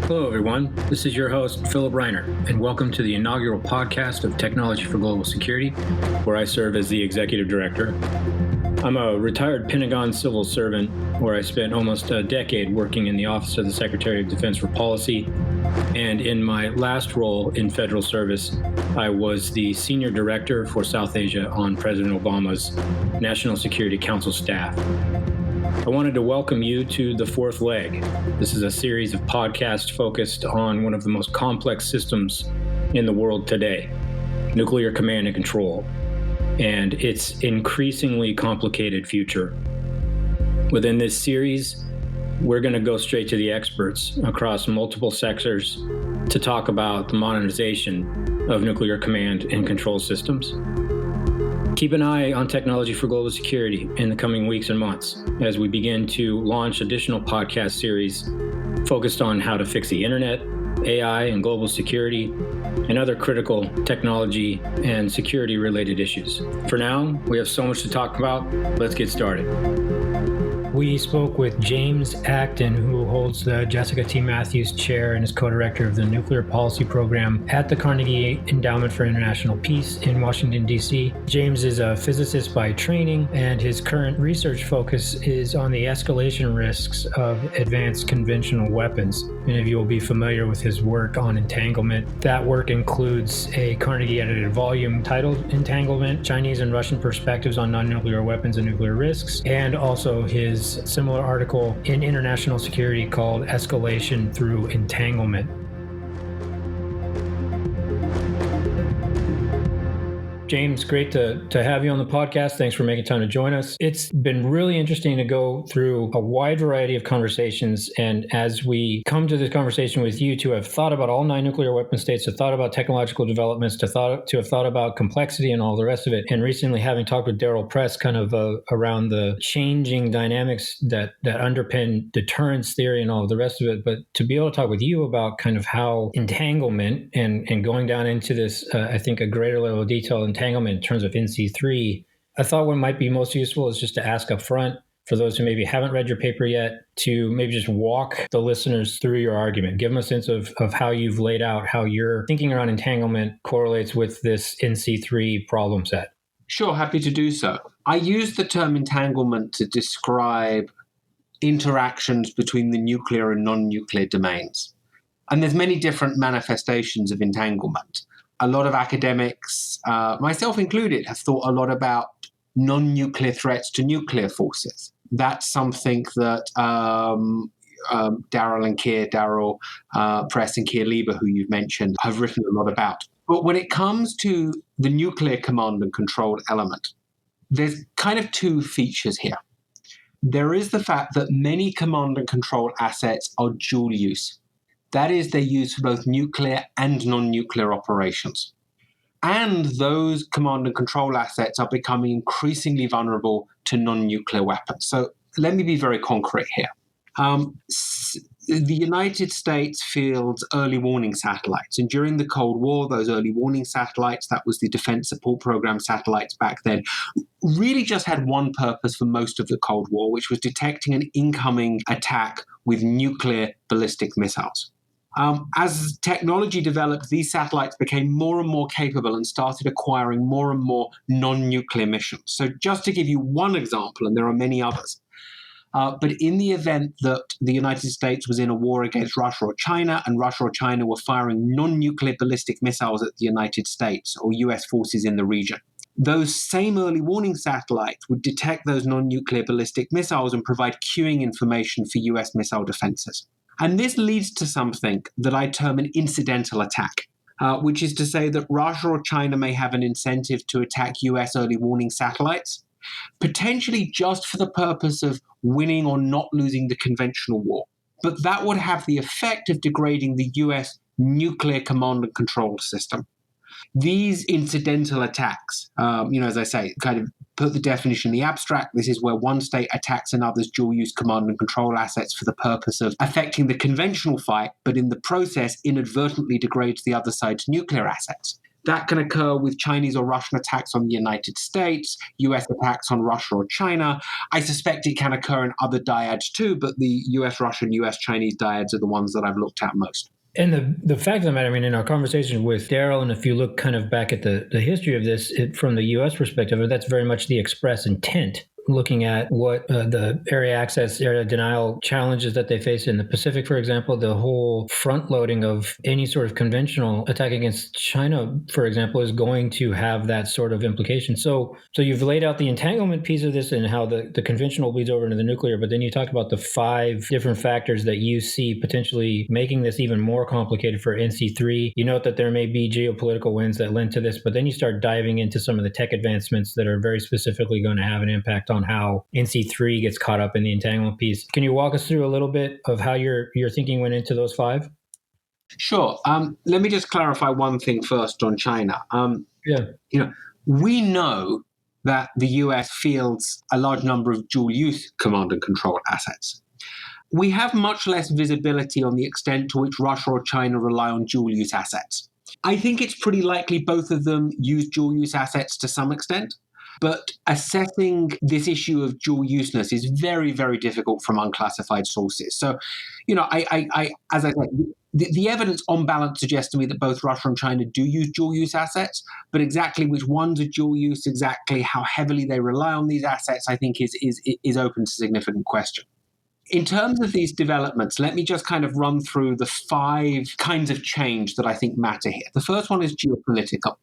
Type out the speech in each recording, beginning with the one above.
Hello, everyone. This is your host, Philip Reiner, and welcome to the inaugural podcast of Technology for Global Security, where I serve as the executive director. I'm a retired Pentagon civil servant, where I spent almost a decade working in the Office of the Secretary of Defense for Policy, and in my last role in federal service, I was the senior director for South Asia on President Obama's National Security Council staff. I wanted to welcome you to The Fourth Leg. This is a series of podcasts focused on one of the most complex systems in the world today, nuclear command and control, and its increasingly complicated future. Within this series, we're going to go straight to the experts across multiple sectors to talk about the modernization of nuclear command and control systems. Keep an eye on Technology for Global Security in the coming weeks and months as we begin to launch additional podcast series focused on how to fix the internet, AI and global security, and other critical technology and security related issues. For now, we have so much to talk about. Let's get started. We spoke with James Acton, who holds the Jessica T. Matthews Chair and is co-director of the Nuclear Policy Program at the Carnegie Endowment for International Peace in Washington, D.C. James is a physicist by training, and his current research focus is on the escalation risks of advanced conventional weapons. Many of you will be familiar with his work on entanglement. That work includes a Carnegie edited volume titled Entanglement, Chinese and Russian Perspectives on Non-Nuclear Weapons and Nuclear Risks, and also his similar article in International Security called Escalation Through Entanglement. James, great to have you on the podcast. Thanks for making time to join us. It's been really interesting to go through a wide variety of conversations. And as we come to this conversation with you to have thought about all 9 nuclear weapon states, to thought about technological developments, to have thought about complexity and all the rest of it. And recently having talked with Daryl Press kind of around the changing dynamics that underpin deterrence theory and all of the rest of it. But to be able to talk with you about kind of how entanglement and going down into this, I think a greater level of detail entanglement in terms of NC3, I thought what might be most useful is just to ask up front, for those who maybe haven't read your paper yet, to maybe just walk the listeners through your argument. Give them a sense of how you've laid out how your thinking around entanglement correlates with this NC3 problem set. Sure, happy to do so. I use the term entanglement to describe interactions between the nuclear and non-nuclear domains. And there's many different manifestations of entanglement. A lot of academics, myself included, have thought a lot about non-nuclear threats to nuclear forces. That's something that Daryl Press and Keir Lieber, who you've mentioned, have written a lot about. But when it comes to the nuclear command and control element, there's kind of 2 features here. There is the fact that many command and control assets are dual use. That is, they're used for both nuclear and non-nuclear operations. And those command and control assets are becoming increasingly vulnerable to non-nuclear weapons. So let me be very concrete here. The United States fields early warning satellites. And during the Cold War, those early warning satellites, that was the Defense Support Program satellites back then, really just had one purpose for most of the Cold War, which was detecting an incoming attack with nuclear ballistic missiles. As technology developed, these satellites became more and more capable and started acquiring more and more non-nuclear missions. So just to give you one example, and there are many others, but in the event that the United States was in a war against Russia or China, and Russia or China were firing non-nuclear ballistic missiles at the United States or US forces in the region, those same early warning satellites would detect those non-nuclear ballistic missiles and provide cueing information for US missile defenses. And this leads to something that I term an incidental attack, which is to say that Russia or China may have an incentive to attack US early warning satellites, potentially just for the purpose of winning or not losing the conventional war. But that would have the effect of degrading the US nuclear command and control system. These incidental attacks, as I say, kind of put the definition in the abstract. This is where one state attacks another's dual-use command and control assets for the purpose of affecting the conventional fight, but in the process inadvertently degrades the other side's nuclear assets. That can occur with Chinese or Russian attacks on the United States, US attacks on Russia or China. I suspect it can occur in other dyads too, but the US Russian, US Chinese dyads are the ones that I've looked at most. And the fact of the matter, I mean, in our conversation with Daryl, and if you look kind of back at the history of this from the U.S. perspective, that's very much the express intent, looking at what the area access, area denial challenges that they face in the Pacific, for example, the whole front loading of any sort of conventional attack against China, for example, is going to have that sort of implication. So you've laid out the entanglement piece of this and how the conventional bleeds over into the nuclear, but then you talked about the 5 different factors that you see potentially making this even more complicated for NC3. You note that there may be geopolitical winds that lend to this, but then you start diving into some of the tech advancements that are very specifically going to have an impact on how NC3 gets caught up in the entanglement piece. Can you walk us through a little bit of how your thinking went into those 5? Sure. Let me just clarify one thing first on China. Yeah. We know that the US fields a large number of dual-use command and control assets. We have much less visibility on the extent to which Russia or China rely on dual-use assets. I think it's pretty likely both of them use dual-use assets to some extent, but assessing this issue of dual-useness is very, very difficult from unclassified sources. So, I as I said, the evidence on balance suggests to me that both Russia and China do use dual-use assets, but exactly which ones are dual-use, exactly how heavily they rely on these assets, I think is open to significant question. In terms of these developments, let me just kind of run through the 5 kinds of change that I think matter here. The first one is geopolitical.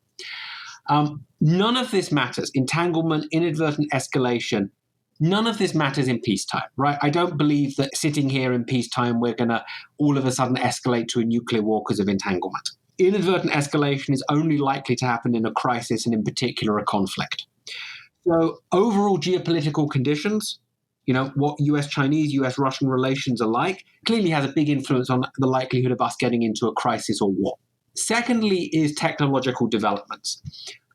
None of this matters. Entanglement, inadvertent escalation, none of this matters in peacetime, right? I don't believe that sitting here in peacetime, we're going to all of a sudden escalate to a nuclear war because of entanglement. Inadvertent escalation is only likely to happen in a crisis and in particular a conflict. So overall geopolitical conditions, what US-Chinese, US-Russian relations are like, clearly has a big influence on the likelihood of us getting into a crisis or war. Secondly is technological developments.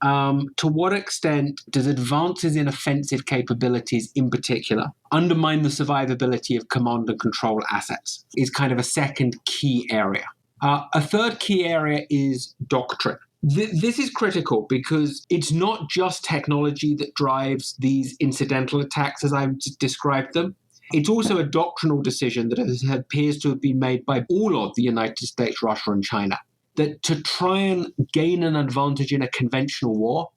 To what extent does advances in offensive capabilities in particular undermine the survivability of command and control assets is kind of a second key area. A third key area is doctrine. This is critical because it's not just technology that drives these incidental attacks as I've described them. It's also a doctrinal decision that appears to have been made by all of the United States, Russia, and China, that to try and gain an advantage in a conventional war,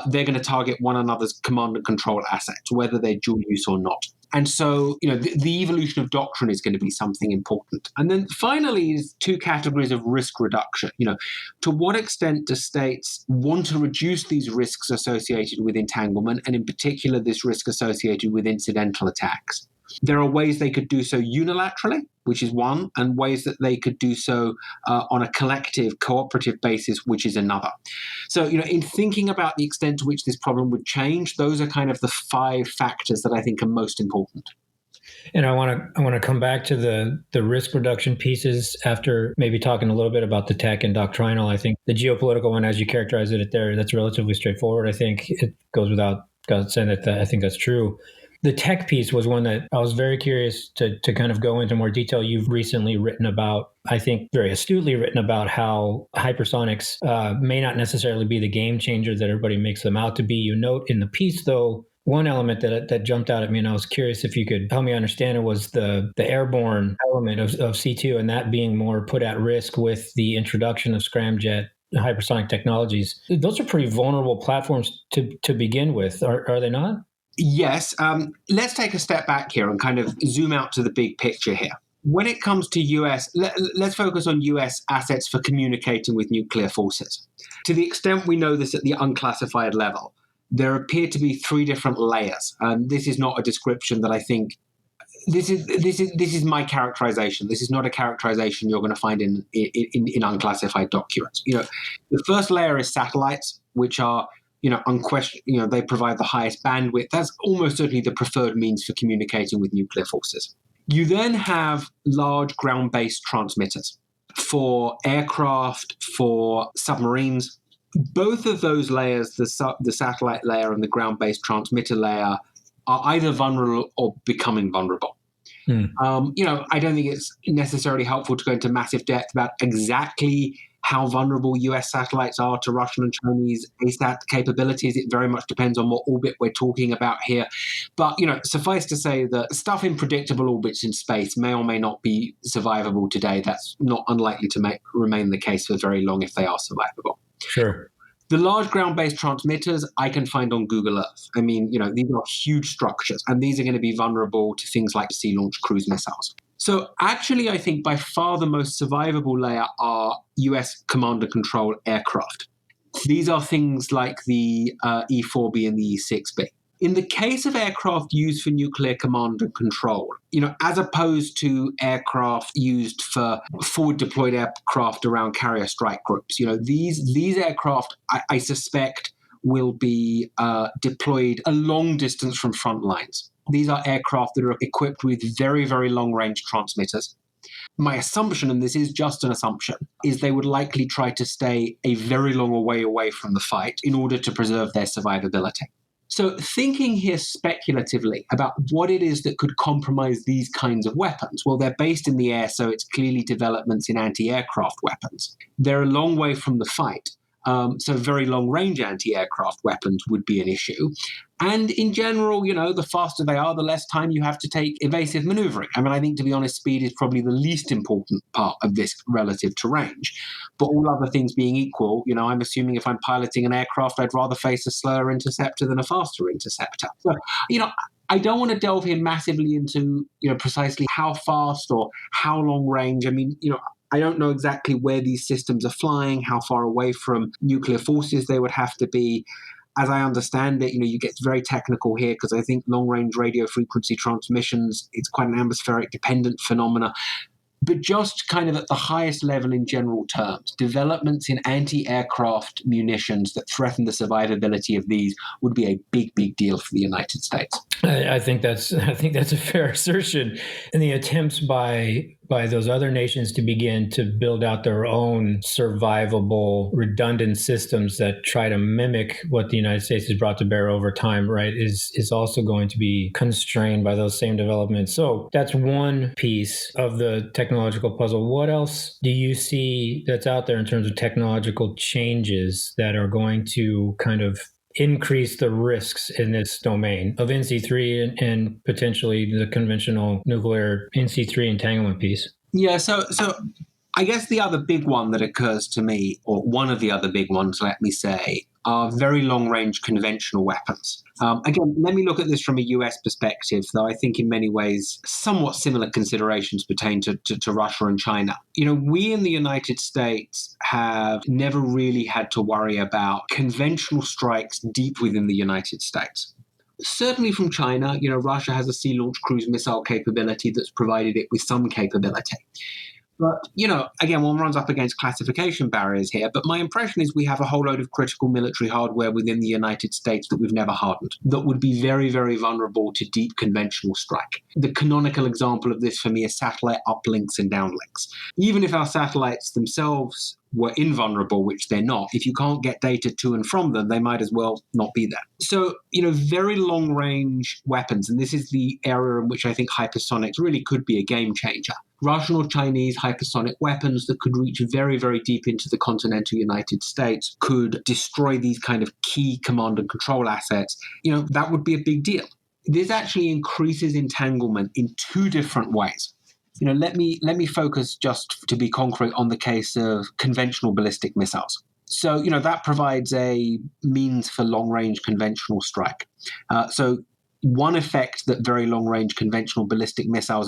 they're going to target one another's command and control assets, whether they're dual use or not. And so, the evolution of doctrine is going to be something important. And then finally is 2 categories of risk reduction. To what extent do states want to reduce these risks associated with entanglement, and in particular, this risk associated with incidental attacks? There are ways they could do so unilaterally, which is one, and ways that they could do so on a collective, cooperative basis, which is another. So, in thinking about the extent to which this problem would change, those are kind of the 5 factors that I think are most important. And I want to come back to the risk reduction pieces after maybe talking a little bit about the tech and doctrinal. I think the geopolitical one, as you characterize it there, that's relatively straightforward. I think it goes without saying that I think that's true. The tech piece was one that I was very curious to kind of go into more detail. You've recently written about, I think very astutely written about how hypersonics may not necessarily be the game changer that everybody makes them out to be. You note in the piece, though, one element that jumped out at me, and I was curious if you could help me understand it, was the airborne element of C2, and that being more put at risk with the introduction of scramjet hypersonic technologies. Those are pretty vulnerable platforms to begin with, are they not? Yes. Let's take a step back here and kind of zoom out to the big picture here. When it comes to US, let's focus on US assets for communicating with nuclear forces. To the extent we know this at the unclassified level, there appear to be 3 different layers. This is not a description that I think. This is my characterization. This is not a characterization you're going to find in unclassified documents. The first layer is satellites, which are unquestioned, they provide the highest bandwidth. That's almost certainly the preferred means for communicating with nuclear forces. You then have large ground-based transmitters for aircraft, for submarines. Both of those layers, the satellite layer and the ground-based transmitter layer, are either vulnerable or becoming vulnerable. I don't think it's necessarily helpful to go into massive depth about exactly how vulnerable US satellites are to Russian and Chinese ASAT capabilities. It very much depends on what orbit we're talking about here. But, suffice to say that stuff in predictable orbits in space may or may not be survivable today. That's not unlikely to remain the case for very long if they are survivable. Sure. The large ground-based transmitters I can find on Google Earth. I mean, these are huge structures, and these are going to be vulnerable to things like sea-launched cruise missiles. So actually, I think by far the most survivable layer are US command and control aircraft. These are things like the E-4B and the E-6B. In the case of aircraft used for nuclear command and control, as opposed to aircraft used for forward deployed aircraft around carrier strike groups, these aircraft, I suspect, will be deployed a long distance from front lines. These are aircraft that are equipped with very, very long-range transmitters. My assumption, and this is just an assumption, is they would likely try to stay a very long way away from the fight in order to preserve their survivability. So thinking here speculatively about what it is that could compromise these kinds of weapons, well, they're based in the air, so it's clearly developments in anti-aircraft weapons. They're a long way from the fight. So very long-range anti-aircraft weapons would be an issue. And in general, the faster they are, the less time you have to take evasive maneuvering. I mean, I think, to be honest, speed is probably the least important part of this relative to range. But all other things being equal, I'm assuming if I'm piloting an aircraft, I'd rather face a slower interceptor than a faster interceptor. So, I don't want to delve here massively into, precisely how fast or how long range. I mean, I don't know exactly where these systems are flying, how far away from nuclear forces they would have to be. As I understand it, you get very technical here because I think long-range radio frequency transmissions, it's quite an atmospheric dependent phenomena. But just kind of at the highest level in general terms, developments in anti-aircraft munitions that threaten the survivability of these would be a big, big deal for the United States. I think that's a fair assertion. And the attempts by those other nations to begin to build out their own survivable, redundant systems that try to mimic what the United States has brought to bear over time, right, is also going to be constrained by those same developments. So that's one piece of the technological puzzle. What else do you see that's out there in terms of technological changes that are going to kind of increase the risks in this domain of NC3 and potentially the conventional nuclear NC3 entanglement piece? Yeah, so I guess the other big one that occurs to me, or one of the other big ones, let me say, are very long-range conventional weapons. Again, let me look at this from a US perspective, though I think in many ways somewhat similar considerations pertain to Russia and China. We in the United States have never really had to worry about conventional strikes deep within the United States. Certainly from China, Russia has a sea-launched cruise missile capability that's provided it with some capability. But, again, one runs up against classification barriers here. But my impression is we have a whole load of critical military hardware within the United States that we've never hardened, that would be very, very vulnerable to deep conventional strike. The canonical example of this for me is satellite uplinks and downlinks. Even if our satellites themselves were invulnerable, which they're not, if you can't get data to and from them, they might as well not be there. So, very long-range weapons, and this is the area in which I think hypersonics really could be a game changer. Russian or Chinese hypersonic weapons that could reach very, very deep into the continental United States could destroy these kind of key command and control assets. That would be a big deal. This actually increases entanglement in two different ways. Let me focus, just to be concrete, on the case of conventional ballistic missiles. So, that provides a means for long-range conventional strike. So one effect that very long-range conventional ballistic missiles,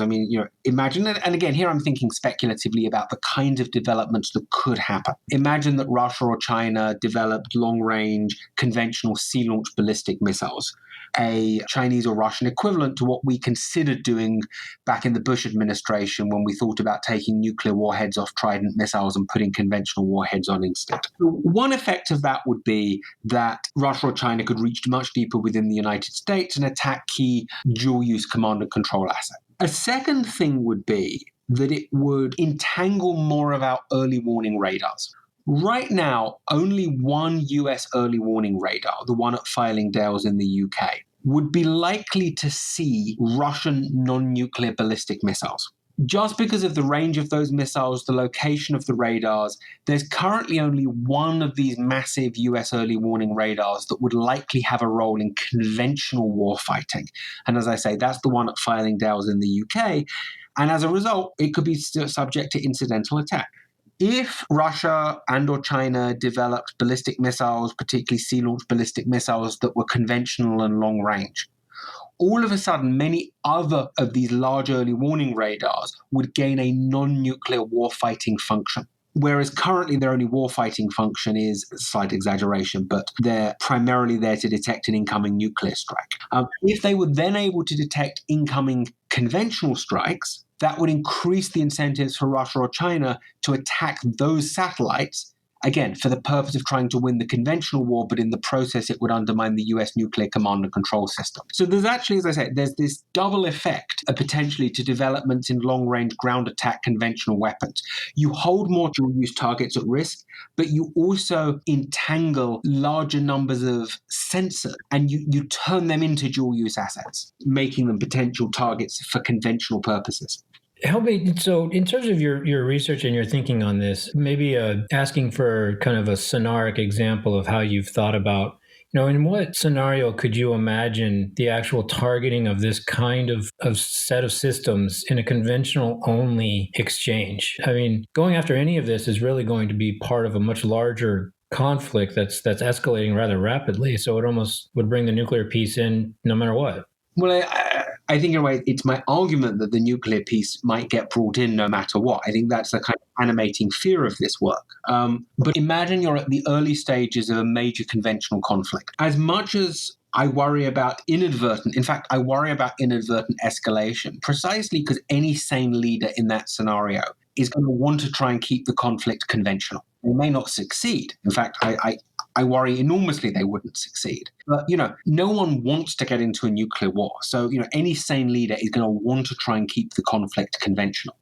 imagine, and again, here I'm thinking speculatively about the kind of developments that could happen. Imagine that Russia or China developed long-range conventional sea-launched ballistic missiles, a Chinese or Russian equivalent to what we considered doing back in the Bush administration when we thought about taking nuclear warheads off Trident missiles and putting conventional warheads on instead. One effect of that would be that Russia or China could reach much deeper within the United States and attack key dual-use command and control assets. A second thing would be that it would entangle more of our early warning radars. Right now, only one US early warning radar, the one at Fylingdales in the UK, would be likely to see Russian non-nuclear ballistic missiles. Just because of the range of those missiles, the location of the radars, there's currently only one of these massive US early warning radars that would likely have a role in conventional warfighting. And as I say, that's the one at Fylingdales in the UK. And as a result, it could be subject to incidental attack. If Russia and or China developed ballistic missiles, particularly sea-launched ballistic missiles that were conventional and long range, all of a sudden, many other of these large early warning radars would gain a non-nuclear warfighting function. Whereas currently their only warfighting function is a slight exaggeration, but they're primarily there to detect an incoming nuclear strike. If they were then able to detect incoming conventional strikes, that would increase the incentives for Russia or China to attack those satellites, again, for the purpose of trying to win the conventional war, but in the process, it would undermine the US nuclear command and control system. So there's actually, as I said, there's this double effect potentially to developments in long-range ground attack conventional weapons. You hold more dual-use targets at risk, but you also entangle larger numbers of sensors, and you turn them into dual-use assets, making them potential targets for conventional purposes. Help me. So in terms of your research and your thinking on this, maybe asking for kind of a scenaric example of how you've thought about, in what scenario could you imagine the actual targeting of this kind of set of systems in a conventional only exchange? I mean, going after any of this is really going to be part of a much larger conflict that's escalating rather rapidly. So it almost would bring the nuclear piece in no matter what. Well, I think in a way it's my argument that the nuclear piece might get brought in no matter what. I think that's the kind of animating fear of this work. But imagine you're at the early stages of a major conventional conflict. As much as I worry about inadvertent escalation, precisely because any sane leader in that scenario is going to want to try and keep the conflict conventional. They may not succeed. In fact, I worry enormously they wouldn't succeed. But, no one wants to get into a nuclear war. So, any sane leader is going to want to try and keep the conflict conventional.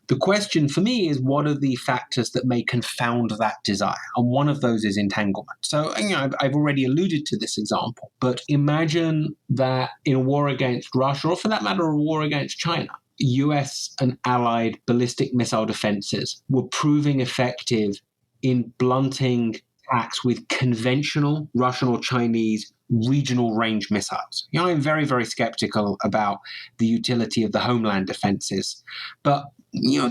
The question for me is, what are the factors that may confound that desire? And one of those is entanglement. So, I've already alluded to this example, but imagine that in a war against Russia, or for that matter, a war against China, US and allied ballistic missile defenses were proving effective in blunting attacks with conventional Russian or Chinese regional range missiles. I'm very, very skeptical about the utility of the homeland defenses. But,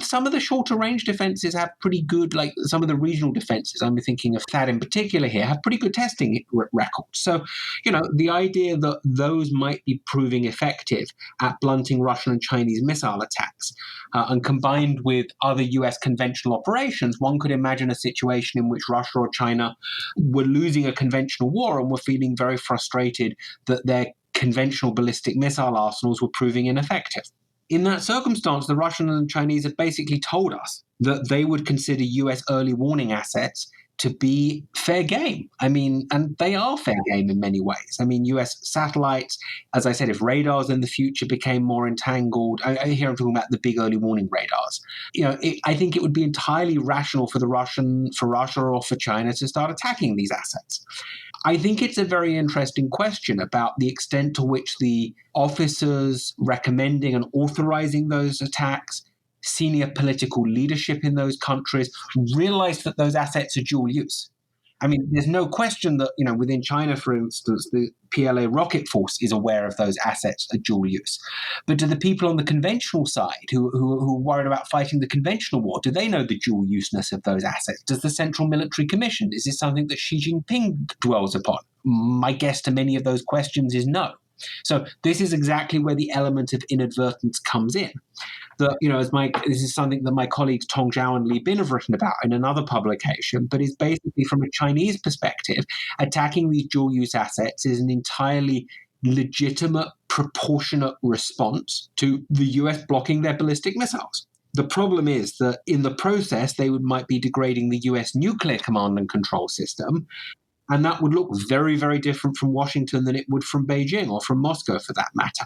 some of the shorter range defenses have pretty good, like some of the regional defenses, I'm thinking of THAAD in particular here, have pretty good testing records. So, the idea that those might be proving effective at blunting Russian and Chinese missile attacks, and combined with other US conventional operations, one could imagine a situation in which Russia or China were losing a conventional war and were feeling very frustrated that their conventional ballistic missile arsenals were proving ineffective. In that circumstance, the Russians and Chinese have basically told us that they would consider US early warning assets to be fair game. And they are fair game in many ways. US satellites, as I said, if radars in the future became more entangled, here I'm talking about the big early warning radars. I think it would be entirely rational for Russia or for China to start attacking these assets. I think it's a very interesting question about the extent to which the officers recommending and authorizing those attacks, senior political leadership in those countries, realize that those assets are dual use. There's no question that, within China, for instance, the PLA rocket force is aware of those assets are dual use. But do the people on the conventional side who are worried about fighting the conventional war, do they know the dual useness of those assets? Does the Central Military Commission, is this something that Xi Jinping dwells upon? My guess to many of those questions is no. So this is exactly where the element of inadvertence comes in. This is something that my colleagues Tong Zhao and Li Bin have written about in another publication, but is basically from a Chinese perspective, attacking these dual-use assets is an entirely legitimate, proportionate response to the US blocking their ballistic missiles. The problem is that in the process, they might be degrading the US nuclear command and control system, and that would look very, very different from Washington than it would from Beijing or from Moscow, for that matter.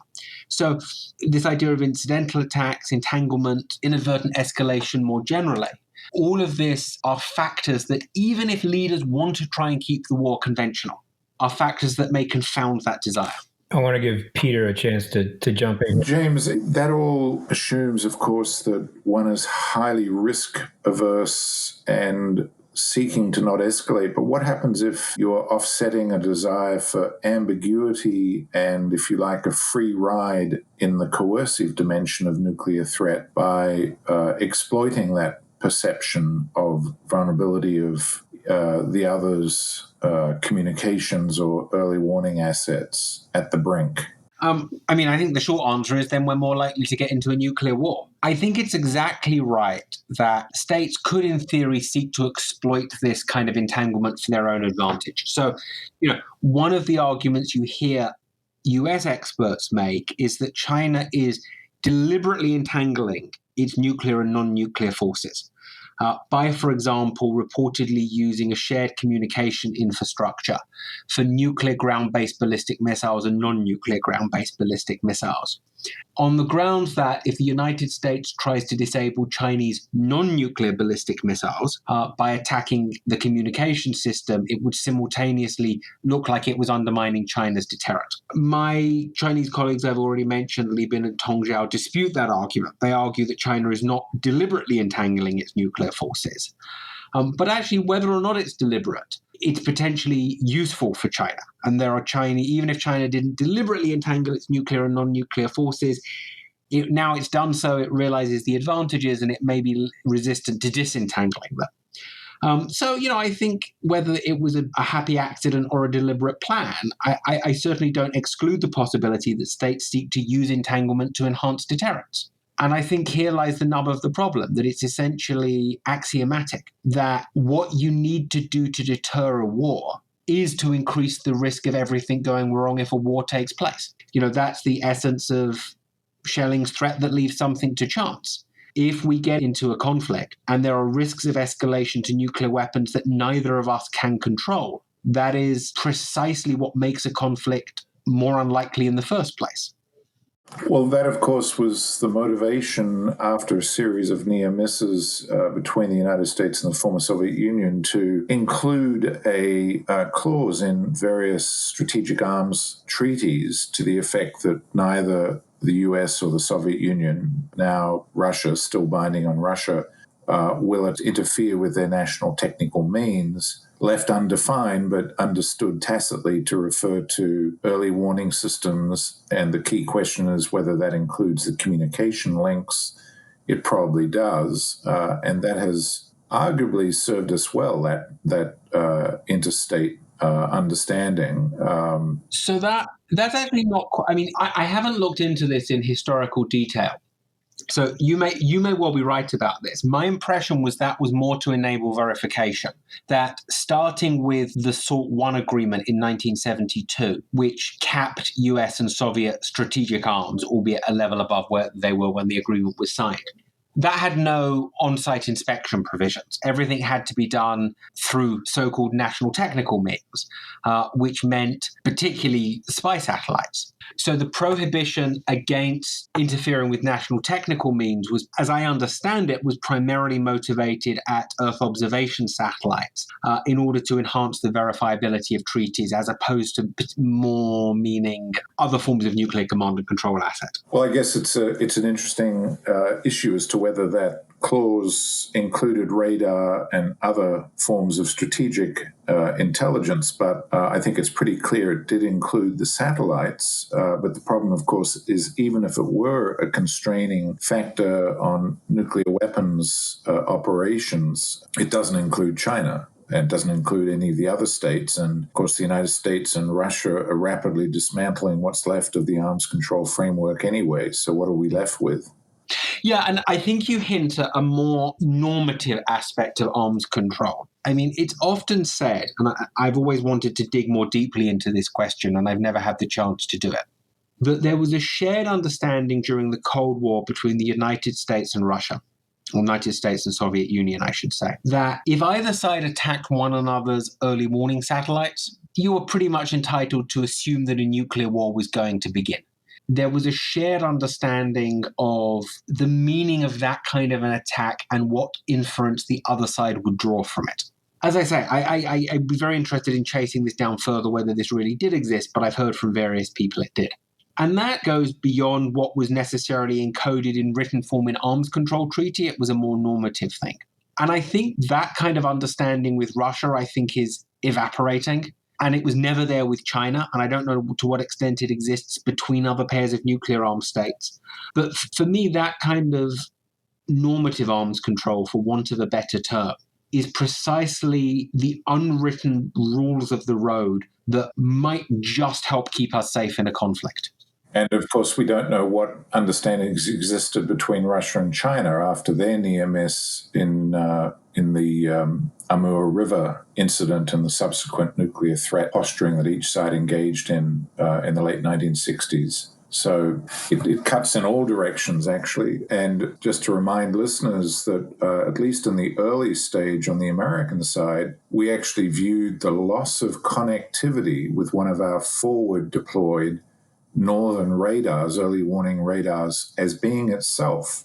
So this idea of incidental attacks, entanglement, inadvertent escalation more generally, all of this are factors that, even if leaders want to try and keep the war conventional, are factors that may confound that desire. I want to give Peter a chance to jump in. James, that all assumes, of course, that one is highly risk averse and seeking to not escalate. But what happens if you're offsetting a desire for ambiguity and, if you like, a free ride in the coercive dimension of nuclear threat by exploiting that perception of vulnerability of the other's communications or early warning assets at the brink? I think the short answer is then we're more likely to get into a nuclear war. I think it's exactly right that states could, in theory, seek to exploit this kind of entanglement for their own advantage. So, one of the arguments you hear US experts make is that China is deliberately entangling its nuclear and non-nuclear forces. By, for example, reportedly using a shared communication infrastructure for nuclear ground-based ballistic missiles and non-nuclear ground-based ballistic missiles. On the grounds that if the United States tries to disable Chinese non-nuclear ballistic missiles by attacking the communication system, it would simultaneously look like it was undermining China's deterrent. My Chinese colleagues I've already mentioned, Li Bin and Tong Zhao, dispute that argument. They argue that China is not deliberately entangling its nuclear forces. But actually, whether or not it's deliberate, it's potentially useful for China. And there are even if China didn't deliberately entangle its nuclear and non-nuclear forces, now it's done so, it realizes the advantages and it may be resistant to disentangling them. I think whether it was a happy accident or a deliberate plan, I certainly don't exclude the possibility that states seek to use entanglement to enhance deterrence. And I think here lies the nub of the problem, that it's essentially axiomatic that what you need to do to deter a war is to increase the risk of everything going wrong if a war takes place. That's the essence of Schelling's threat that leaves something to chance. If we get into a conflict and there are risks of escalation to nuclear weapons that neither of us can control, that is precisely what makes a conflict more unlikely in the first place. Well, that, of course, was the motivation after a series of near misses between the United States and the former Soviet Union to include a clause in various strategic arms treaties to the effect that neither the US or the Soviet Union, now Russia, still binding on Russia, will it interfere with their national technical means, left undefined but understood tacitly to refer to early warning systems. And the key question is whether that includes the communication links. It probably does. And that has arguably served us well, that interstate understanding. So that's actually not quite, I haven't looked into this in historical detail. So you may well be right about this. My impression was that was more to enable verification, that starting with the SALT I agreement in 1972, which capped US and Soviet strategic arms, albeit a level above where they were when the agreement was signed, that had no on-site inspection provisions. Everything had to be done through so-called national technical means, which meant particularly spy satellites. So the prohibition against interfering with national technical means was, as I understand it, was primarily motivated at Earth observation satellites in order to enhance the verifiability of treaties, as opposed to more meaning other forms of nuclear command and control asset. Well, I guess it's an interesting issue as to whether that clause included radar and other forms of strategic intelligence, but I think it's pretty clear it did include the satellites. But the problem, of course, is even if it were a constraining factor on nuclear weapons operations, it doesn't include China. And doesn't include any of the other states. And, of course, the United States and Russia are rapidly dismantling what's left of the arms control framework anyway. So what are we left with? Yeah, and I think you hint at a more normative aspect of arms control. It's often said, and I've always wanted to dig more deeply into this question, and I've never had the chance to do it, that there was a shared understanding during the Cold War between the United States and Russia, or United States and Soviet Union, I should say, that if either side attacked one another's early warning satellites, you were pretty much entitled to assume that a nuclear war was going to begin. There was a shared understanding of the meaning of that kind of an attack and what inference the other side would draw from it. As I say, I'd be very interested in chasing this down further, whether this really did exist, but I've heard from various people it did. And that goes beyond what was necessarily encoded in written form in arms control treaty. It was a more normative thing. And I think that kind of understanding with Russia, I think, is evaporating. And it was never there with China. And I don't know to what extent it exists between other pairs of nuclear armed states. But for me, that kind of normative arms control, for want of a better term, is precisely the unwritten rules of the road that might just help keep us safe in a conflict. And of course, we don't know what understandings existed between Russia and China after their near miss in the Amur River incident and the subsequent nuclear threat posturing that each side engaged in the late 1960s. So it cuts in all directions, actually. And just to remind listeners that at least in the early stage on the American side, we actually viewed the loss of connectivity with one of our forward deployed northern radars, early warning radars, as being itself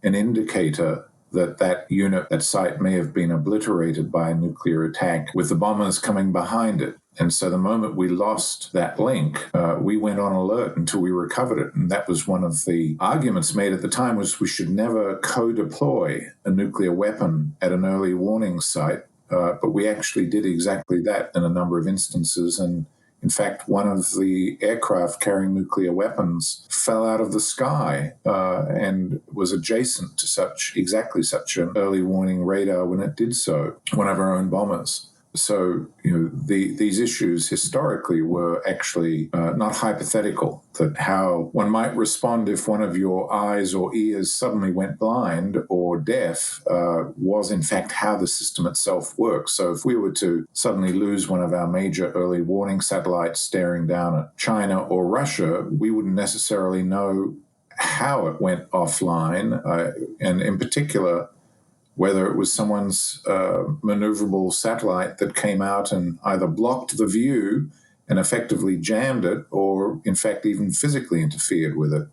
an indicator that that unit, that site may have been obliterated by a nuclear attack with the bombers coming behind it. And so the moment we lost that link, we went on alert until we recovered it. And that was one of the arguments made at the time, was we should never co-deploy a nuclear weapon at an early warning site. But we actually did exactly that in a number of instances. And in fact, one of the aircraft carrying nuclear weapons fell out of the sky and was adjacent to exactly such an early warning radar when it did so, one of our own bombers. So, these issues historically were actually not hypothetical, that how one might respond if one of your eyes or ears suddenly went blind or deaf was in fact how the system itself works. So if we were to suddenly lose one of our major early warning satellites staring down at China or Russia, we wouldn't necessarily know how it went offline, and in particular, whether it was someone's maneuverable satellite that came out and either blocked the view and effectively jammed it, or in fact even physically interfered with it.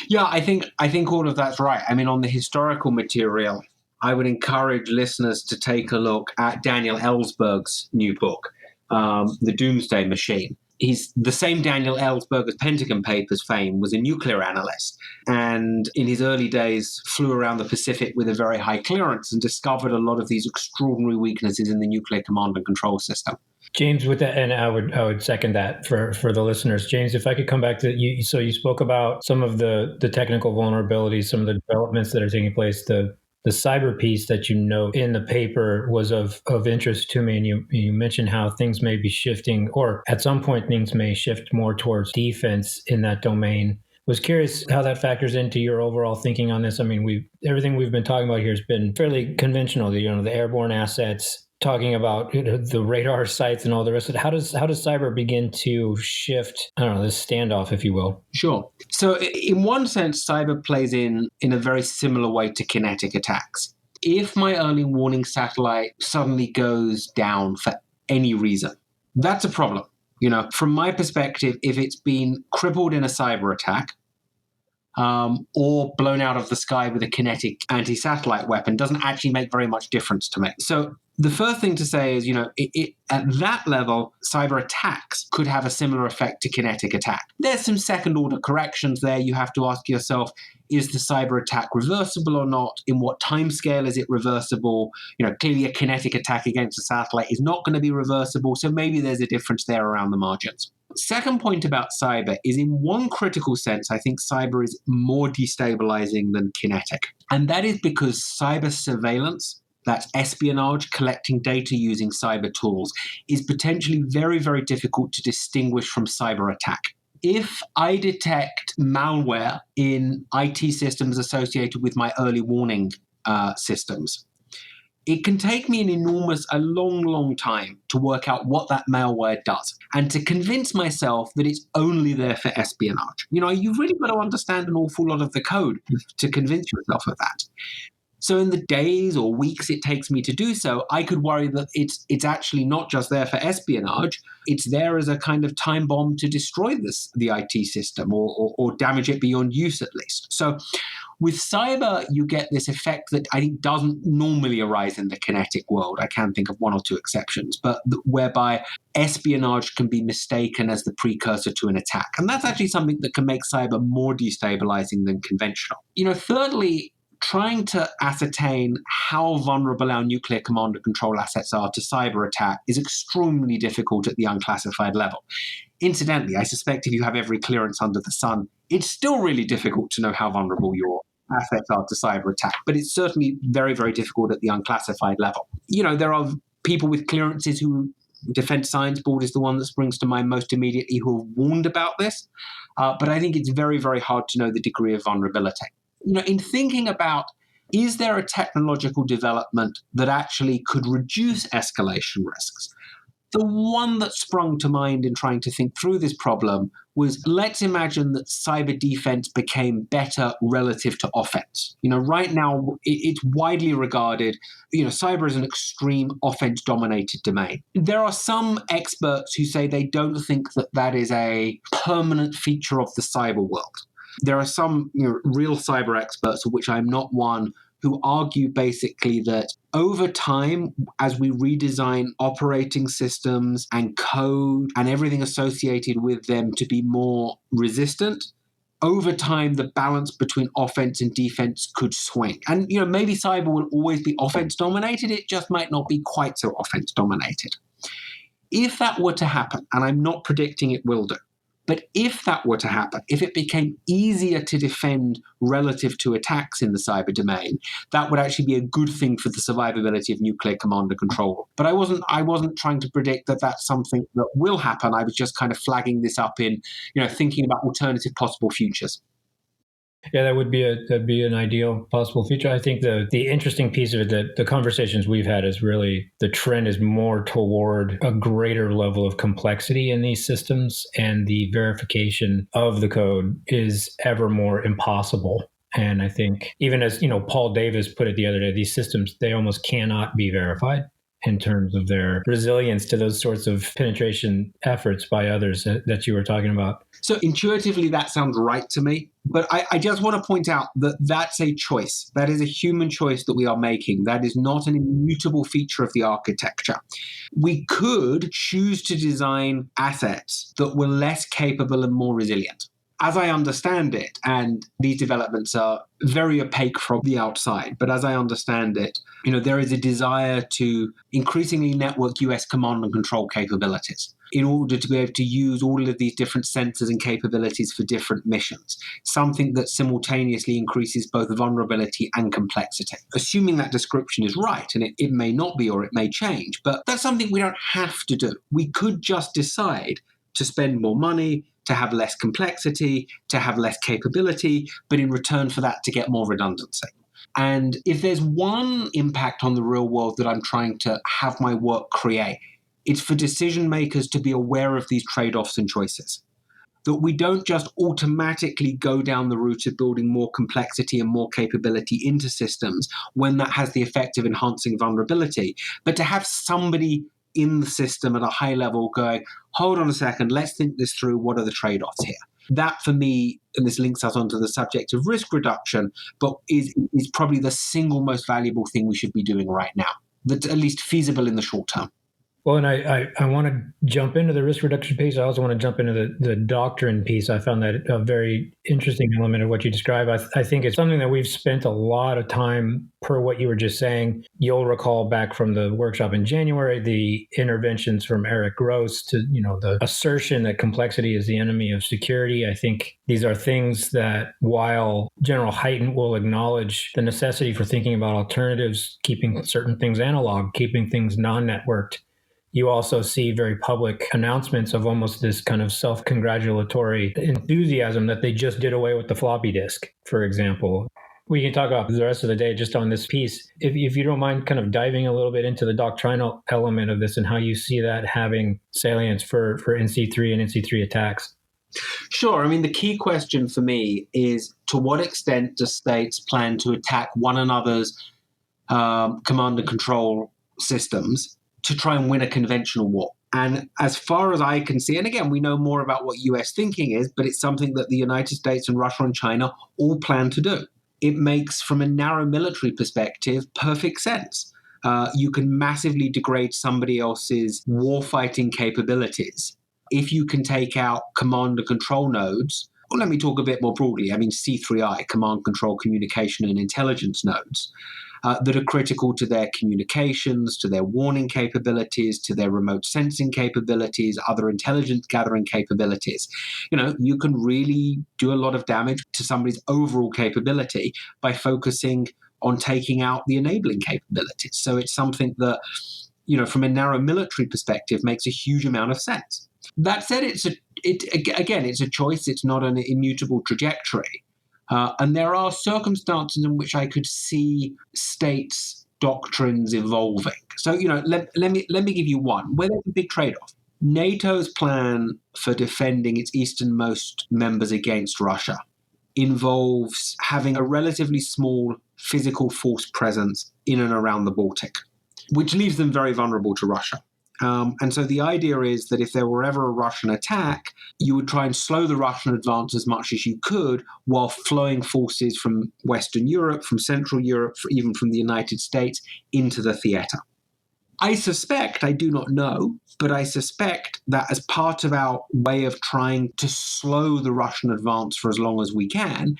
Yeah, I think all of that's right. I mean, on the historical material, I would encourage listeners to take a look at Daniel Ellsberg's new book, The Doomsday Machine. He's the same Daniel Ellsberg as Pentagon Papers fame, was a nuclear analyst, and in his early days flew around the Pacific with a very high clearance and discovered a lot of these extraordinary weaknesses in the nuclear command and control system. James, with that, and I would second that for the listeners. James, if I could come back to you, so you spoke about some of the technical vulnerabilities, some of the developments that are taking place. The cyber piece that you note in the paper was of interest to me, and you mentioned how things may be shifting, or at some point things may shift more towards defense in that domain. Was curious how that factors into your overall thinking on this. I mean, everything we've been talking about here has been fairly conventional. The airborne assets, talking about the radar sites and all the rest of it. How does cyber begin to shift, this standoff, if you will? Sure. So in one sense, cyber plays in a very similar way to kinetic attacks. If my early warning satellite suddenly goes down for any reason, that's a problem. From my perspective, if it's been crippled in a cyber attack, or blown out of the sky with a kinetic anti-satellite weapon, doesn't actually make very much difference to me. So the first thing to say is, at that level, cyber attacks could have a similar effect to kinetic attack. There's some second-order corrections there. You have to ask yourself, is the cyber attack reversible or not? In what time scale is it reversible? Clearly a kinetic attack against a satellite is not going to be reversible, so maybe there's a difference there around the margins. Second point about cyber is, in one critical sense, I think cyber is more destabilizing than kinetic. And that is because cyber surveillance, that's espionage, collecting data using cyber tools, is potentially very, very difficult to distinguish from cyber attack. If I detect malware in IT systems associated with my early warning systems, it can take me a long, long time to work out what that malware does and to convince myself that it's only there for espionage. You've really got to understand an awful lot of the code to convince yourself of that. So in the days or weeks it takes me to do so, I could worry that it's actually not just there for espionage, it's there as a kind of time bomb to destroy the IT system or damage it beyond use at least. So With cyber, you get this effect that I think doesn't normally arise in the kinetic world. I can think of one or two exceptions, but whereby espionage can be mistaken as the precursor to an attack. And that's actually something that can make cyber more destabilizing than conventional. Thirdly, trying to ascertain how vulnerable our nuclear command and control assets are to cyber attack is extremely difficult at the unclassified level. Incidentally, I suspect if you have every clearance under the sun, it's still really difficult to know how vulnerable your assets are to cyber attack, but it's certainly very, very difficult at the unclassified level. There are people with clearances who Defense Science Board is the one that springs to mind most immediately who have warned about this, but I think it's very, very hard to know the degree of vulnerability. In thinking about, is there a technological development that actually could reduce escalation risks? The one that sprung to mind in trying to think through this problem was, let's imagine that cyber defense became better relative to offense. Right now, it's widely regarded, cyber is an extreme offense-dominated domain. There are some experts who say they don't think that that is a permanent feature of the cyber world. There are some real cyber experts, of which I'm not one, who argue basically that over time, as we redesign operating systems and code and everything associated with them to be more resistant, over time, the balance between offense and defense could swing. And, maybe cyber will always be offense dominated. It just might not be quite so offense dominated. If that were to happen, and I'm not predicting it will do, but if that were to happen, if it became easier to defend relative to attacks in the cyber domain, that would actually be a good thing for the survivability of nuclear command and control. But I wasn't trying to predict that that's something that will happen. I was just kind of flagging this up in, thinking about alternative possible futures. Yeah, that'd be an ideal possible feature. I think the interesting piece of it, that the conversations we've had, is really the trend is more toward a greater level of complexity in these systems, and the verification of the code is ever more impossible. And I think, even as Paul Davis put it the other day, these systems, they almost cannot be verified in terms of their resilience to those sorts of penetration efforts by others that you were talking about. So intuitively, that sounds right to me. But I just want to point out that that's a choice. That is a human choice that we are making. That is not an immutable feature of the architecture. We could choose to design assets that were less capable and more resilient. As I understand it, and these developments are very opaque from the outside, but as I understand it, there is a desire to increasingly network US command and control capabilities in order to be able to use all of these different sensors and capabilities for different missions, something that simultaneously increases both vulnerability and complexity. Assuming that description is right, and it may not be, or it may change, but that's something we don't have to do. We could just decide to spend more money, to have less complexity, to have less capability, but in return for that, to get more redundancy. And if there's one impact on the real world that I'm trying to have my work create, it's for decision makers to be aware of these trade-offs and choices. That we don't just automatically go down the route of building more complexity and more capability into systems when that has the effect of enhancing vulnerability, but to have somebody in the system at a high level going, hold on a second, let's think this through, what are the trade-offs here? That, for me, and this links us onto the subject of risk reduction, but is probably the single most valuable thing we should be doing right now, that's at least feasible in the short term. Well, and I want to jump into the risk reduction piece. I also want to jump into the doctrine piece. I found that a very interesting element of what you describe. I think it's something that we've spent a lot of time, per what you were just saying. You'll recall back from the workshop in January, the interventions from Eric Gross to, the assertion that complexity is the enemy of security. I think these are things that, while General Hyten will acknowledge the necessity for thinking about alternatives, keeping certain things analog, keeping things non-networked, you also see very public announcements of almost this kind of self-congratulatory enthusiasm that they just did away with the floppy disk, for example. We can talk about the rest of the day just on this piece. If you don't mind kind of diving a little bit into the doctrinal element of this and how you see that having salience for NC3 and NC3 attacks. Sure. I mean, the key question for me is, to what extent do states plan to attack one another's command and control systems to try and win a conventional war? And as far as I can see, and again, we know more about what US thinking is, but it's something that the United States and Russia and China all plan to do. it makes, from a narrow military perspective, perfect sense. You can massively degrade somebody else's warfighting capabilities. If you can take out command and control nodes, well, let me talk a bit more broadly. I mean, C3I, command, control, communication, and intelligence nodes, that are critical to their communications, to their warning capabilities, to their remote sensing capabilities, other intelligence gathering capabilities. You can really do a lot of damage to somebody's overall capability by focusing on taking out the enabling capabilities. So it's something that, from a narrow military perspective, makes a huge amount of sense. That said, it's a choice. It's not an immutable trajectory. And there are circumstances in which I could see states' doctrines evolving. So, let me give you one where there's a big trade-off. NATO's plan for defending its easternmost members against Russia involves having a relatively small physical force presence in and around the Baltic, which leaves them very vulnerable to Russia. And so the idea is that if there were ever a Russian attack, you would try and slow the Russian advance as much as you could while flowing forces from Western Europe, from Central Europe, even from the United States into the theater. I suspect, I do not know, but I suspect that as part of our way of trying to slow the Russian advance for as long as we can,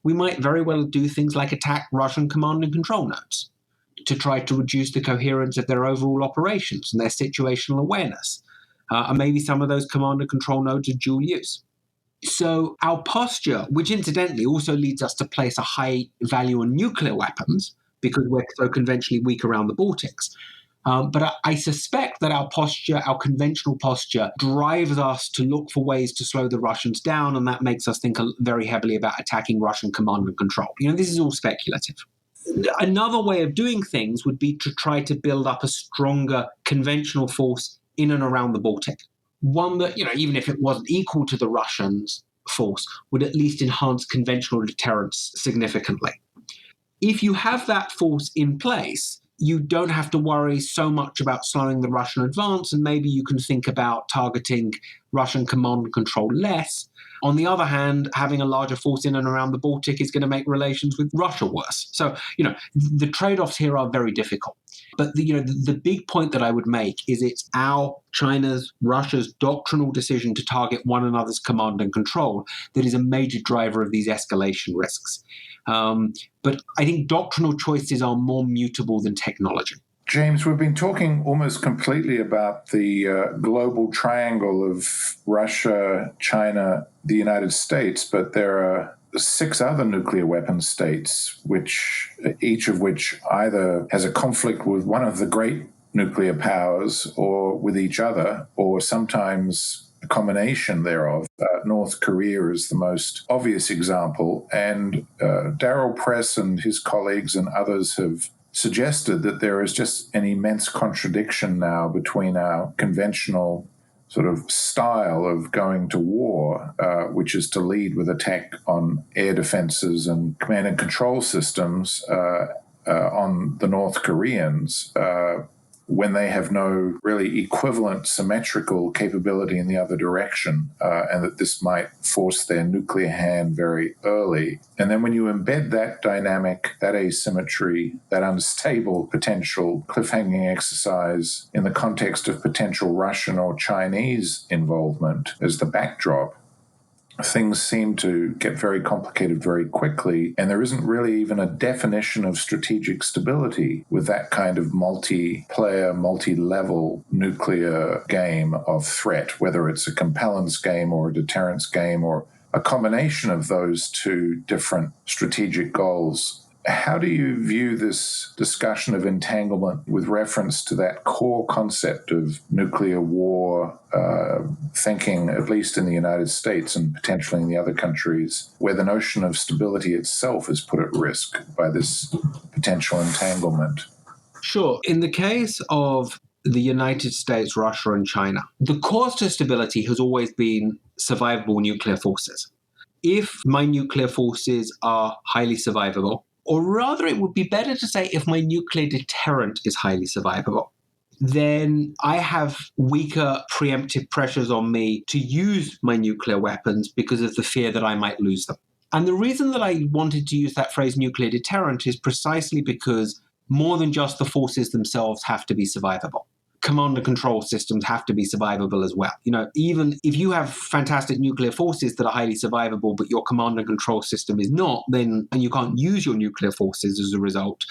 we might very well do things like attack Russian command and control nodes to try to reduce the coherence of their overall operations and their situational awareness. And maybe some of those command and control nodes are dual use. So our posture, which incidentally also leads us to place a high value on nuclear weapons because we're so conventionally weak around the Baltics. But I suspect that our posture, our conventional posture, drives us to look for ways to slow the Russians down, and that makes us think very heavily about attacking Russian command and control. This is all speculative. Another way of doing things would be to try to build up a stronger conventional force in and around the Baltic. One that, even if it wasn't equal to the Russians' force, would at least enhance conventional deterrence significantly. If you have that force in place, you don't have to worry so much about slowing the Russian advance, and maybe you can think about targeting Russian command and control less. On the other hand, having a larger force in and around the Baltic is going to make relations with Russia worse. So, the trade-offs here are very difficult. But the big point that I would make is it's China's, Russia's doctrinal decision to target one another's command and control that is a major driver of these escalation risks. But I think doctrinal choices are more mutable than technology. James, we've been talking almost completely about the global triangle of Russia, China, the United States, but there are 6 other nuclear weapon states, each of which either has a conflict with one of the great nuclear powers or with each other, or sometimes a combination thereof. North Korea is the most obvious example, and Darryl Press and his colleagues and others have suggested that there is just an immense contradiction now between our conventional sort of style of going to war, which is to lead with attack on air defenses and command and control systems on the North Koreans, when they have no really equivalent symmetrical capability in the other direction, and that this might force their nuclear hand very early. And then when you embed that dynamic, that asymmetry, that unstable potential cliffhanging exercise in the context of potential Russian or Chinese involvement as the backdrop, things seem to get very complicated very quickly, and there isn't really even a definition of strategic stability with that kind of multi-player, multi-level nuclear game of threat, whether it's a compellence game or a deterrence game or a combination of those two different strategic goals. How do you view this discussion of entanglement with reference to that core concept of nuclear war thinking, at least in the United States and potentially in the other countries, where the notion of stability itself is put at risk by this potential entanglement? Sure. In the case of the United States, Russia, and China, the cause to stability has always been survivable nuclear forces. If my nuclear forces are highly survivable, or rather it would be better to say if my nuclear deterrent is highly survivable, then I have weaker preemptive pressures on me to use my nuclear weapons because of the fear that I might lose them. And the reason that I wanted to use that phrase nuclear deterrent is precisely because more than just the forces themselves have to be survivable. Command and control systems have to be survivable as well. Even if you have fantastic nuclear forces that are highly survivable, but your command and control system is not, and you can't use your nuclear forces as a result,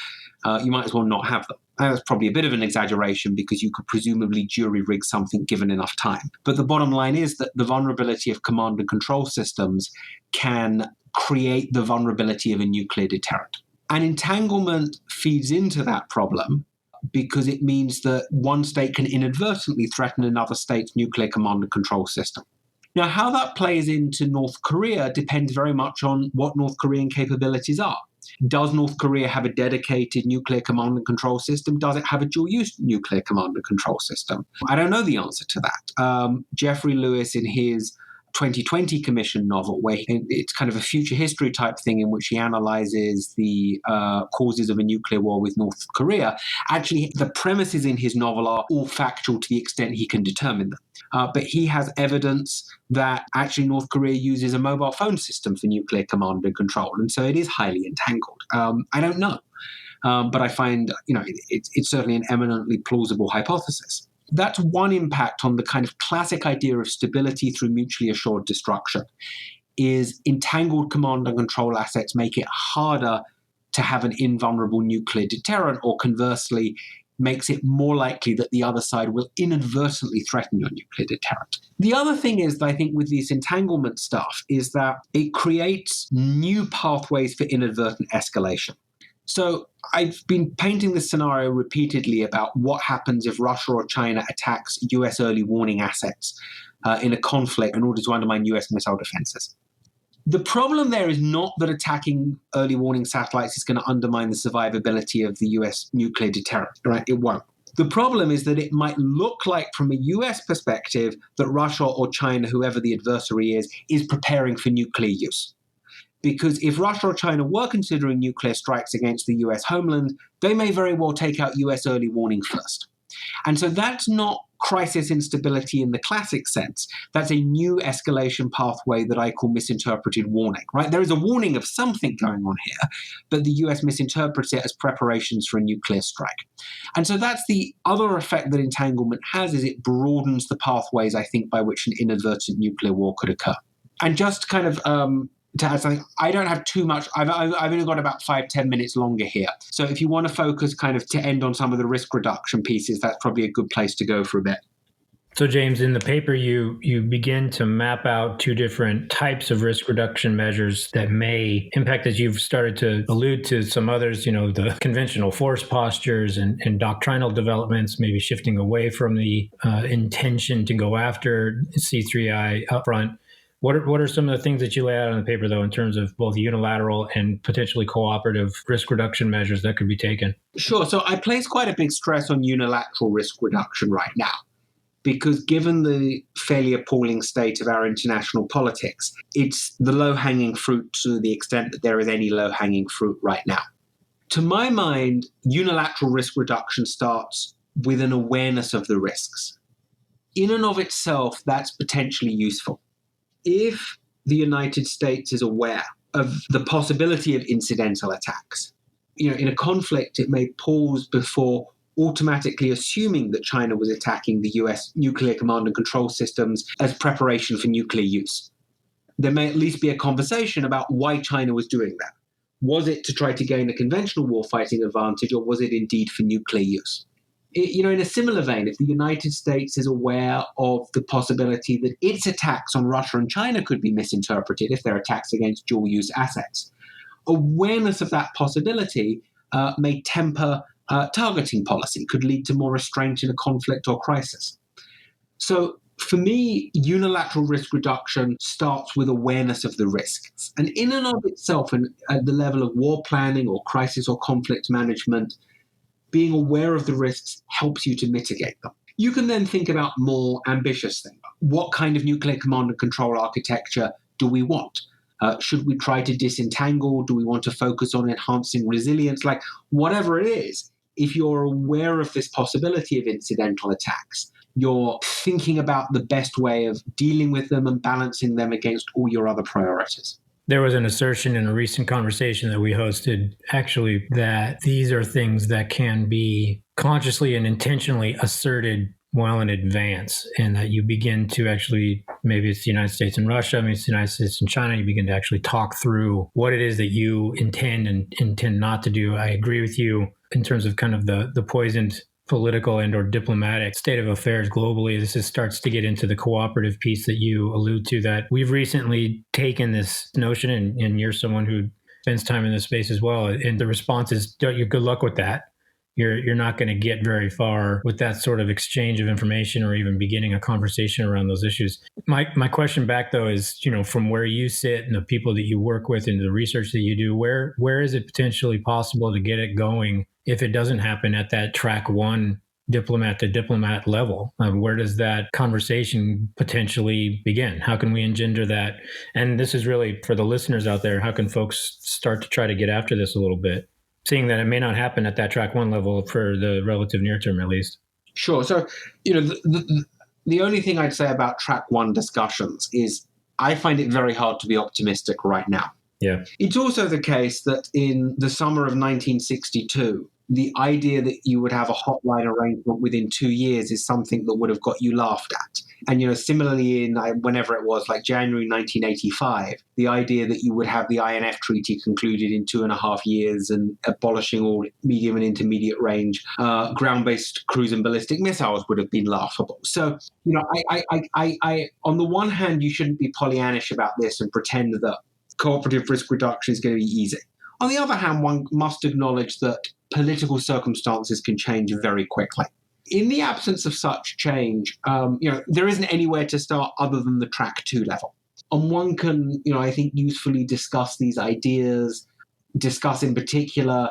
you might as well not have them. And that's probably a bit of an exaggeration because you could presumably jury rig something given enough time. But the bottom line is that the vulnerability of command and control systems can create the vulnerability of a nuclear deterrent. And entanglement feeds into that problem because it means that one state can inadvertently threaten another state's nuclear command and control system. Now, how that plays into North Korea depends very much on what North Korean capabilities are. Does North Korea have a dedicated nuclear command and control system? Does it have a dual-use nuclear command and control system? I don't know the answer to that. Jeffrey Lewis, in his 2020 Commission novel, where it's kind of a future history type thing in which he analyzes the causes of a nuclear war with North Korea. Actually, the premises in his novel are all factual to the extent he can determine them. But he has evidence that actually North Korea uses a mobile phone system for nuclear command and control. And so it is highly entangled. I don't know. But I find, it's certainly an eminently plausible hypothesis. That's one impact on the kind of classic idea of stability through mutually assured destruction, is entangled command and control assets make it harder to have an invulnerable nuclear deterrent, or conversely, makes it more likely that the other side will inadvertently threaten your nuclear deterrent. The other thing is that I think with this entanglement stuff is that it creates new pathways for inadvertent escalation. So I've been painting this scenario repeatedly about what happens if Russia or China attacks US early warning assets in a conflict in order to undermine US missile defenses. The problem there is not that attacking early warning satellites is going to undermine the survivability of the US nuclear deterrent, right? It won't. The problem is that it might look like, from a US perspective, that Russia or China, whoever the adversary is preparing for nuclear use. Because if Russia or China were considering nuclear strikes against the US homeland, they may very well take out US early warning first. And so that's not crisis instability in the classic sense. That's a new escalation pathway that I call misinterpreted warning, right? There is a warning of something going on here, but the US misinterprets it as preparations for a nuclear strike. And so that's the other effect that entanglement has, is it broadens the pathways, I think, by which an inadvertent nuclear war could occur. And just kind of to add something, I don't have too much. I've only got about 5-10 minutes longer here. So if you want to focus kind of to end on some of the risk reduction pieces, that's probably a good place to go for a bit. So James, in the paper, you begin to map out two different types of risk reduction measures that may impact, as you've started to allude to some others, the conventional force postures and doctrinal developments, maybe shifting away from the intention to go after C3I upfront. What are some of the things that you lay out on the paper, though, in terms of both unilateral and potentially cooperative risk reduction measures that could be taken? Sure. So I place quite a big stress on unilateral risk reduction right now, because given the fairly appalling state of our international politics, it's the low-hanging fruit to the extent that there is any low-hanging fruit right now. To my mind, unilateral risk reduction starts with an awareness of the risks. In and of itself, that's potentially useful. If the United States is aware of the possibility of incidental attacks, in a conflict, it may pause before automatically assuming that China was attacking the US nuclear command and control systems as preparation for nuclear use. There may at least be a conversation about why China was doing that. Was it to try to gain a conventional warfighting advantage, or was it indeed for nuclear use? In a similar vein, if the United States is aware of the possibility that its attacks on Russia and China could be misinterpreted if they're attacks against dual-use assets, awareness of that possibility may temper targeting policy, could lead to more restraint in a conflict or crisis. So for me, unilateral risk reduction starts with awareness of the risks. And in and of itself, and at the level of war planning or crisis or conflict management, being aware of the risks helps you to mitigate them. You can then think about more ambitious things. What kind of nuclear command and control architecture do we want? Should we try to disentangle? Do we want to focus on enhancing resilience? Like, whatever it is, if you're aware of this possibility of incidental attacks, you're thinking about the best way of dealing with them and balancing them against all your other priorities. There was an assertion in a recent conversation that we hosted, actually, that these are things that can be consciously and intentionally asserted well in advance, and that you begin to actually, maybe it's the United States and Russia, maybe it's the United States and China, you begin to actually talk through what it is that you intend and intend not to do. I agree with you in terms of kind of the poisoned political and or diplomatic state of affairs globally. This starts to get into the cooperative piece that you allude to, that we've recently taken this notion, and you're someone who spends time in this space as well. And the response is, good luck with that. You're not going to get very far with that sort of exchange of information or even beginning a conversation around those issues. My question back, though, is, from where you sit and the people that you work with and the research that you do, where is it potentially possible to get it going if it doesn't happen at that track one diplomat to diplomat level? Where does that conversation potentially begin? How can we engender that? And this is really for the listeners out there. How can folks start to try to get after this a little bit, seeing that it may not happen at that track one level for the relative near term, at least? Sure. So, the only thing I'd say about track one discussions is I find it very hard to be optimistic right now. Yeah. It's also the case that in the summer of 1962, the idea that you would have a hotline arrangement within 2 years is something that would have got you laughed at. And, similarly in whenever it was, like January 1985, the idea that you would have the INF Treaty concluded in 2.5 years and abolishing all medium and intermediate range ground-based cruise and ballistic missiles would have been laughable. So, I on the one hand, you shouldn't be Pollyannish about this and pretend that cooperative risk reduction is going to be easy. On the other hand, one must acknowledge that political circumstances can change very quickly. In the absence of such change, there isn't anywhere to start other than the track two level. And one can, I think, usefully discuss these ideas, discuss in particular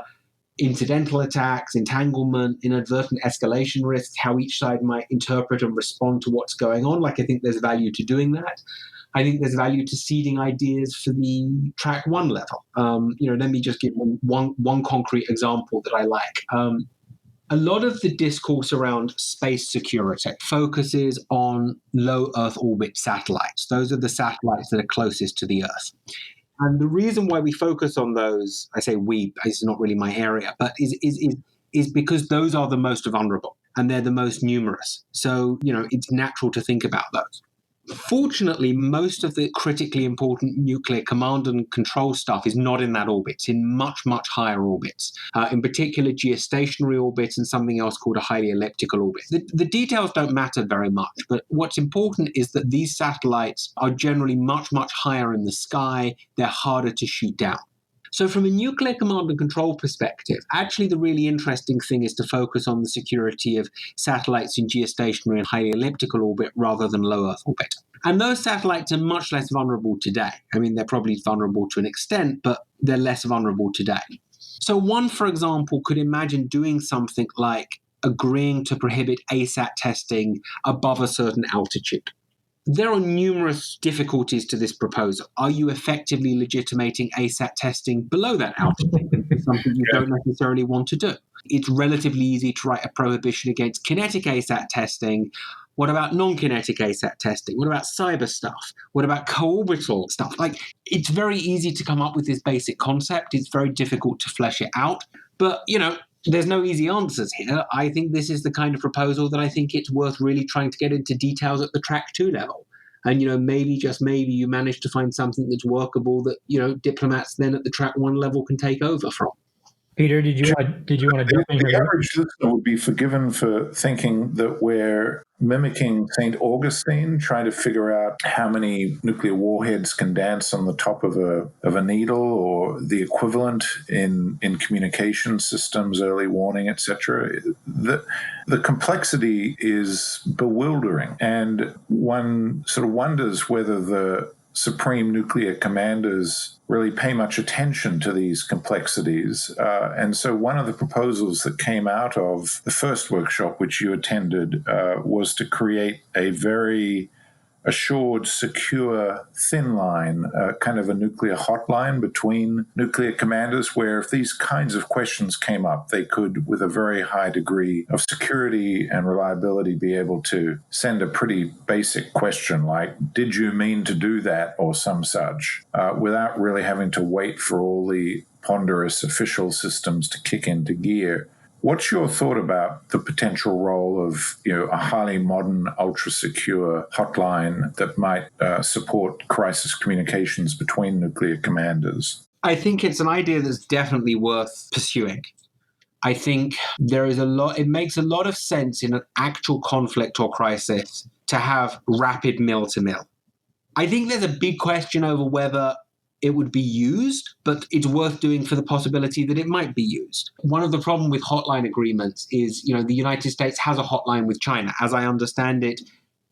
incidental attacks, entanglement, inadvertent escalation risks, how each side might interpret and respond to what's going on. I think there's value to doing that. I think there's value to seeding ideas for the track one level. Let me just give one concrete example that I like. A lot of the discourse around space security focuses on low Earth orbit satellites. Those are the satellites that are closest to the Earth. And the reason why we focus on those, I say we, it's not really my area, but is because those are the most vulnerable and they're the most numerous. So, it's natural to think about those. Fortunately, most of the critically important nuclear command and control stuff is not in that orbit. It's in much, much higher orbits, in particular geostationary orbits and something else called a highly elliptical orbit. The details don't matter very much, but what's important is that these satellites are generally much, much higher in the sky. They're harder to shoot down. So from a nuclear command and control perspective, actually the really interesting thing is to focus on the security of satellites in geostationary and highly elliptical orbit rather than low Earth orbit. And those satellites are much less vulnerable today. They're probably vulnerable to an extent, but they're less vulnerable today. So one, for example, could imagine doing something like agreeing to prohibit ASAT testing above a certain altitude. There are numerous difficulties to this proposal. Are you effectively legitimating ASAT testing below that altitude? It's something you don't necessarily want to do. It's relatively easy to write a prohibition against kinetic ASAT testing. What about non-kinetic ASAT testing? What about cyber stuff? What about co-orbital stuff? It's very easy to come up with this basic concept. It's very difficult to flesh it out. But, there's no easy answers here. I think this is the kind of proposal that I think it's worth really trying to get into details at the track two level. And, maybe, just maybe, you manage to find something that's workable that, diplomats then at the track one level can take over from. Peter, did you want to jump in here? The average listener would be forgiven for thinking that we're mimicking St. Augustine, trying to figure out how many nuclear warheads can dance on the top of a needle, or the equivalent in communication systems, early warning, etc. The complexity is bewildering, and one sort of wonders whether the supreme nuclear commanders really pay much attention to these complexities. And so one of the proposals that came out of the first workshop, which you attended, was to create a very assured, secure, thin line, kind of a nuclear hotline between nuclear commanders, where if these kinds of questions came up, they could, with a very high degree of security and reliability, be able to send a pretty basic question like, did you mean to do that, or some such, without really having to wait for all the ponderous official systems to kick into gear. What's your thought about the potential role of, a highly modern, ultra-secure hotline that might support crisis communications between nuclear commanders? I think it's an idea that's definitely worth pursuing. I think it makes a lot of sense in an actual conflict or crisis to have rapid mill-to-mill. I think there's a big question over whether it would be used, but it's worth doing for the possibility that it might be used. One of the problems with hotline agreements is, the United States has a hotline with China. As I understand it,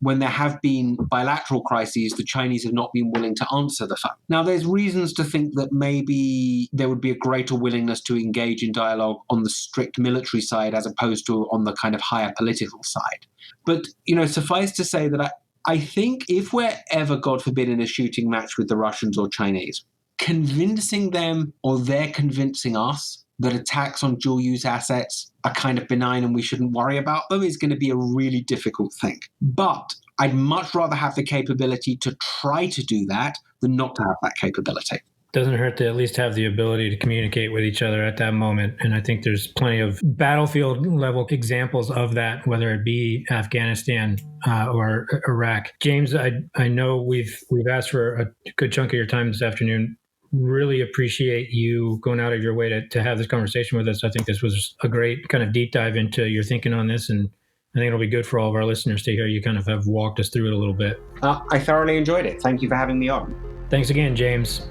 when there have been bilateral crises, the Chinese have not been willing to answer the phone. Now, there's reasons to think that maybe there would be a greater willingness to engage in dialogue on the strict military side as opposed to on the kind of higher political side. But, suffice to say that I think if we're ever, God forbid, in a shooting match with the Russians or Chinese, convincing them or they're convincing us that attacks on dual-use assets are kind of benign and we shouldn't worry about them is going to be a really difficult thing. But I'd much rather have the capability to try to do that than not to have that capability. Doesn't hurt to at least have the ability to communicate with each other at that moment. And I think there's plenty of battlefield level examples of that, whether it be Afghanistan or Iraq. James, I know we've asked for a good chunk of your time this afternoon. Really appreciate you going out of your way to have this conversation with us. I think this was a great kind of deep dive into your thinking on this, and I think it'll be good for all of our listeners to hear you kind of have walked us through it a little bit. I thoroughly enjoyed it. Thank you for having me on. Thanks again, James.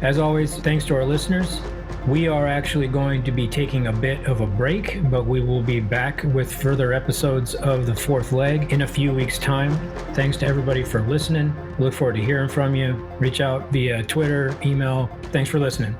As always, thanks to our listeners. We are actually going to be taking a bit of a break, but we will be back with further episodes of The Fourth Leg in a few weeks' time. Thanks to everybody for listening. Look forward to hearing from you. Reach out via Twitter, email. Thanks for listening.